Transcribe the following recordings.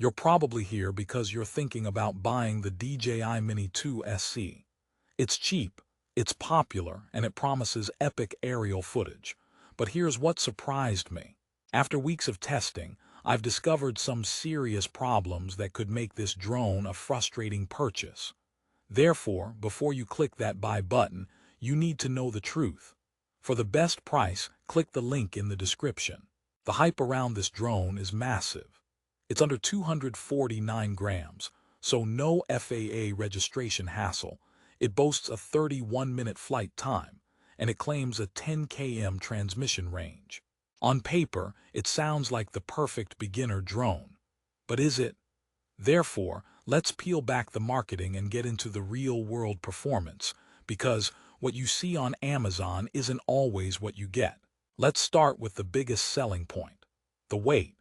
You're probably here because you're thinking about buying the DJI Mini 2 SC. It's cheap, it's popular, and it promises epic aerial footage. But here's what surprised me. After weeks of testing, I've discovered some serious problems that could make this drone a frustrating purchase. Therefore, before you click that buy button, you need to know the truth. For the best price, click the link in the description. The hype around this drone is massive. It's under 249 grams, so no FAA registration hassle. It boasts a 31-minute flight time, and it claims a 10 km transmission range. On paper, it sounds like the perfect beginner drone. But is it? Therefore, let's peel back the marketing and get into the real-world performance, because what you see on Amazon isn't always what you get. Let's start with the biggest selling point: the weight.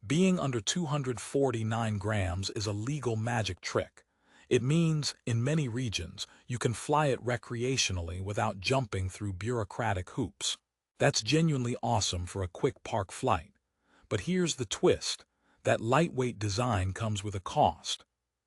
Being under 249 grams is a legal magic trick. It means, in many regions, you can fly it recreationally without jumping through bureaucratic hoops. That's genuinely awesome for a quick park flight. But here's the twist: that lightweight design comes with a cost.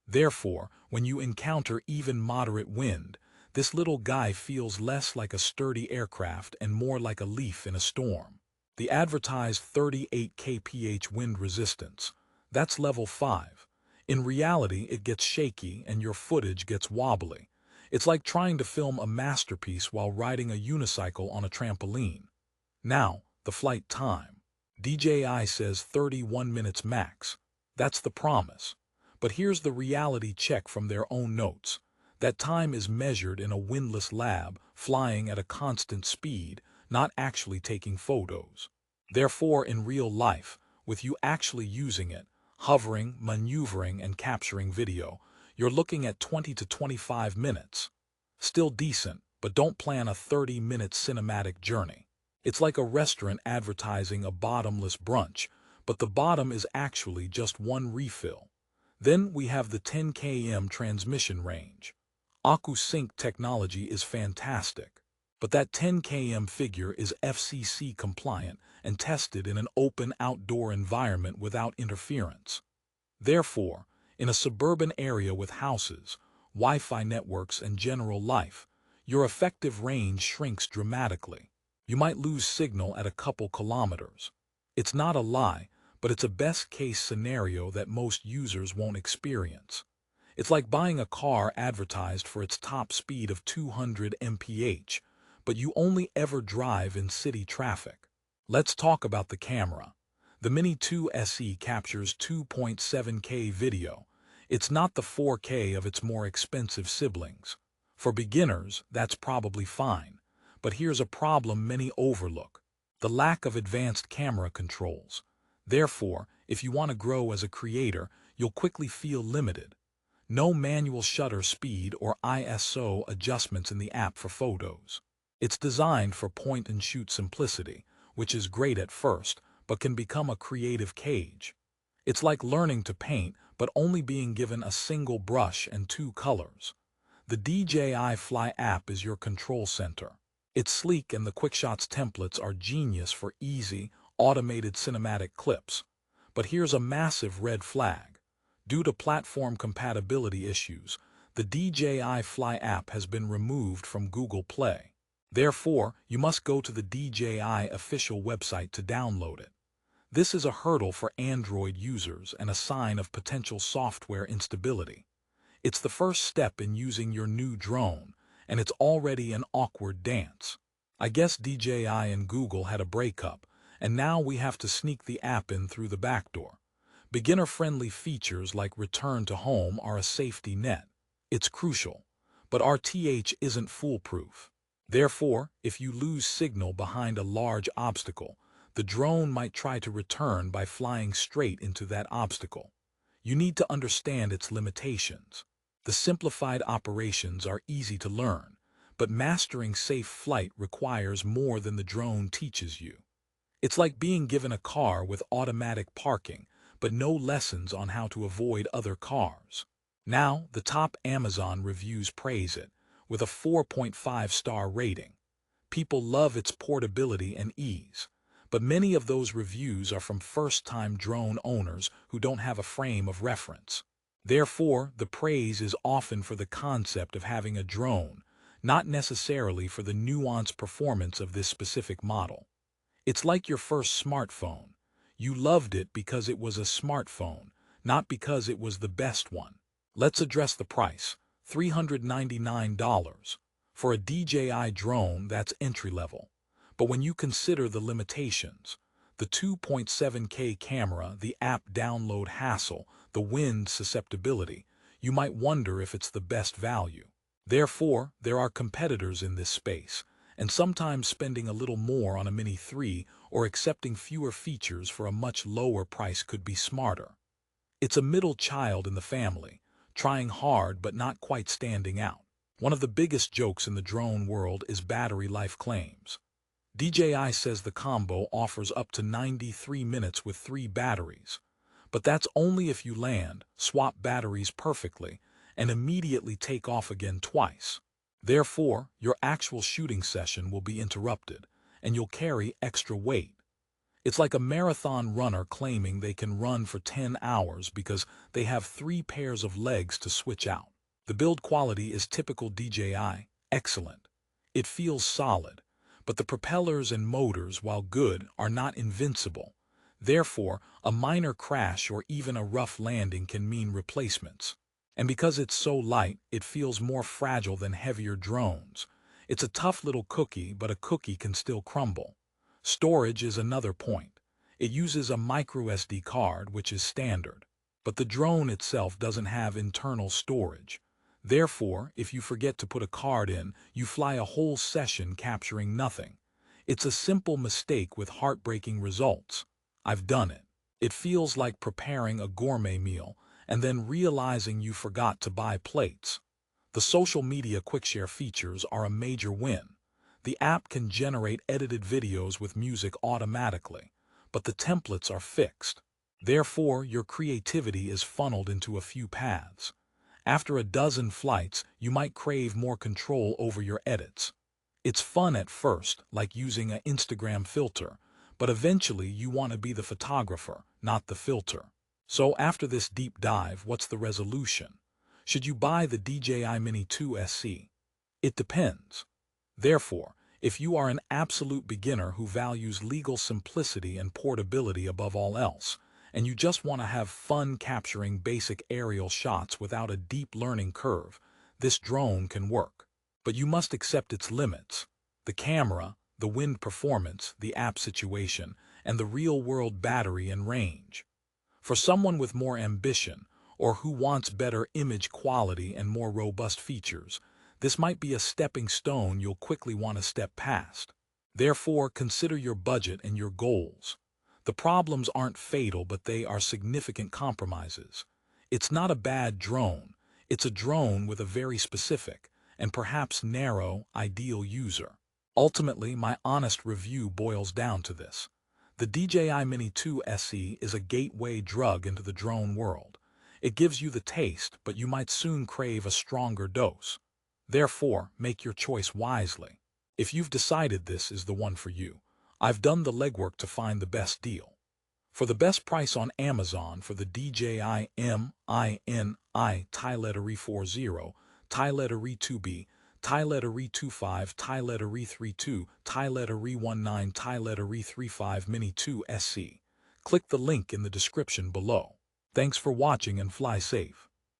Therefore, when you encounter even moderate wind, this little guy feels less like a sturdy aircraft and more like a leaf in a storm. The advertised 38 kph wind resistance, that's level 5. In reality, it gets shaky and your footage gets wobbly. It's like trying to film a masterpiece while riding a unicycle on a trampoline. Now, the flight time. DJI says 31 minutes max. That's the promise. But here's the reality check from their own notes. That time is measured in a windless lab, flying at a constant speed, not actually taking photos. Therefore, in real life, with you actually using it, hovering, maneuvering, and capturing video, you're looking at 20 to 25 minutes. Still decent, but don't plan a 30-minute cinematic journey. It's like a restaurant advertising a bottomless brunch, but the bottom is actually just one refill. Then we have the 10 km transmission range. AccuSync technology is fantastic, but that 10 km figure is FCC compliant and tested in an open outdoor environment without interference. Therefore, in a suburban area with houses, Wi-Fi networks, and general life, your effective range shrinks dramatically. You might lose signal at a couple kilometers. It's not a lie, but it's a best-case scenario that most users won't experience. It's like buying a car advertised for its top speed of 200 mph, but you only ever drive in city traffic. Let's talk about the camera. The Mini 2 SE captures 2.7K video. It's not the 4K of its more expensive siblings. For beginners, that's probably fine. But here's a problem many overlook: the lack of advanced camera controls. Therefore, if you want to grow as a creator, you'll quickly feel limited. No manual shutter speed or ISO adjustments in the app for photos. It's designed for point-and-shoot simplicity, which is great at first, but can become a creative cage. It's like learning to paint, but only being given a single brush and 2 colors. The DJI Fly app is your control center. It's sleek, and the QuickShots templates are genius for easy, automated cinematic clips. But here's a massive red flag. Due to platform compatibility issues, the DJI Fly app has been removed from Google Play. Therefore, you must go to the DJI official website to download it. This is a hurdle for Android users and a sign of potential software instability. It's the first step in using your new drone, and it's already an awkward dance. I guess DJI and Google had a breakup, and now we have to sneak the app in through the back door. Beginner-friendly features like return to home are a safety net. It's crucial, but RTH isn't foolproof. Therefore, if you lose signal behind a large obstacle, the drone might try to return by flying straight into that obstacle. You need to understand its limitations. The simplified operations are easy to learn, but mastering safe flight requires more than the drone teaches you. It's like being given a car with automatic parking, but no lessons on how to avoid other cars. Now, the top Amazon reviews praise it, with a 4.5-star rating. People love its portability and ease. But many of those reviews are from first-time drone owners who don't have a frame of reference. Therefore, the praise is often for the concept of having a drone, not necessarily for the nuanced performance of this specific model. It's like your first smartphone. You loved it because it was a smartphone, not because it was the best one. Let's address the price. $399. For a DJI drone, that's entry-level. But when you consider the limitations, the 2.7K camera, the app download hassle, the wind susceptibility, you might wonder if it's the best value. Therefore, there are competitors in this space, and sometimes spending a little more on a Mini 3 or accepting fewer features for a much lower price could be smarter. It's a middle child in the family, trying hard but not quite standing out. One of the biggest jokes in the drone world is battery life claims. DJI says the combo offers up to 93 minutes with 3 batteries. But that's only if you land, swap batteries perfectly, and immediately take off again twice. Therefore, your actual shooting session will be interrupted, and you'll carry extra weight. It's like a marathon runner claiming they can run for 10 hours because they have 3 pairs of legs to switch out. The build quality is typical DJI, excellent. It feels solid, but the propellers and motors, while good, are not invincible. Therefore, a minor crash or even a rough landing can mean replacements. And because it's so light, it feels more fragile than heavier drones. It's a tough little cookie, but a cookie can still crumble. Storage is another point. It uses a microSD card, which is standard. But the drone itself doesn't have internal storage. Therefore, if you forget to put a card in, you fly a whole session capturing nothing. It's a simple mistake with heartbreaking results. I've done it. It feels like preparing a gourmet meal and then realizing you forgot to buy plates. The social media quickshare features are a major win. The app can generate edited videos with music automatically, but the templates are fixed. Therefore, your creativity is funneled into a few paths. After a dozen flights, you might crave more control over your edits. It's fun at first, like using an Instagram filter, but eventually you want to be the photographer, not the filter. So after this deep dive, what's the resolution? Should you buy the DJI Mini 2 SE? It depends. Therefore, if you are an absolute beginner who values legal simplicity and portability above all else, and you just want to have fun capturing basic aerial shots without a deep learning curve, this drone can work. But you must accept its limits. The camera, the wind performance, the app situation, and the real-world battery and range. For someone with more ambition, or who wants better image quality and more robust features, this might be a stepping stone you'll quickly want to step past. Therefore, consider your budget and your goals. The problems aren't fatal, but they are significant compromises. It's not a bad drone. It's a drone with a very specific, and perhaps narrow, ideal user. Ultimately, my honest review boils down to this. The DJI Mini 2 SE is a gateway drug into the drone world. It gives you the taste, but you might soon crave a stronger dose. Therefore, make your choice wisely. If you've decided this is the one for you, I've done the legwork to find the best deal. For the best price on Amazon for the DJI Mini Thai letter E40, Thai letter E2B, Thai letter E25, Thai letter E32, Thai letter E19, Thai letter E35 Mini 2 SE. Click the link in the description below. Thanks for watching and fly safe.